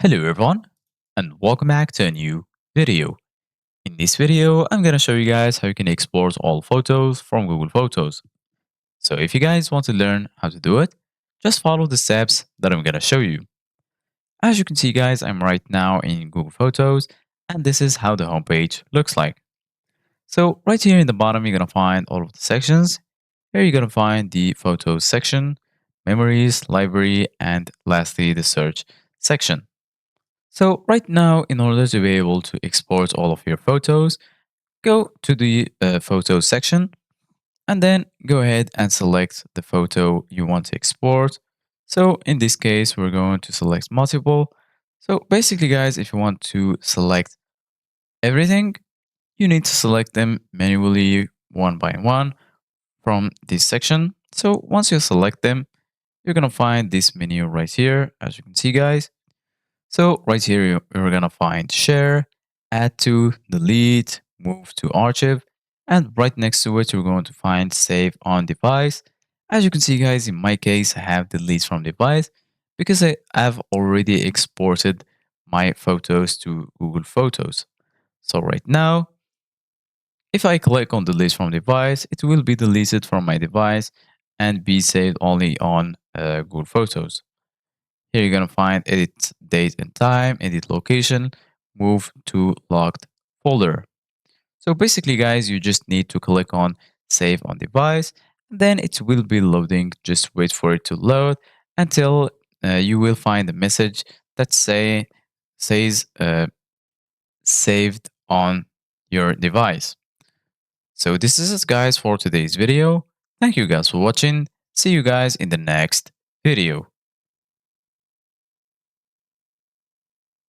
Hello everyone and welcome back to a new video. In this video, I'm going to show you guys how you can export all photos from Google Photos. So if you guys want to learn how to do it, just follow the steps that I'm going to show you. As you can see guys, I'm right now in Google Photos and this is how the homepage looks like. So right here in the bottom, you're going to find all of the sections. Here you're going to find the Photos section, Memories, Library, and lastly the Search section. So right now, in order to be able to export all of your photos, go to the Photos section and then go ahead and select the photo you want to export. So in this case, we're going to select multiple. So basically, guys, if you want to select everything, you need to select them manually one by one from this section. So once you select them, you're going to find this menu right here, as you can see, guys. So right here, you're gonna find share, add to, delete, move to archive, and right next to it, you're going to find save on device. As you can see, guys, in my case, I have delete from device because I've already exported my photos to Google Photos. So right now, if I click on delete from device, it will be deleted from my device and be saved only on Google Photos. Here you're going to find edit date and time, edit location, move to locked folder. So basically, guys, you just need to click on save on device. Then it will be loading. Just wait for it to load until you will find a message that says saved on your device. So this is it, guys, for today's video. Thank you guys for watching. See you guys in the next video.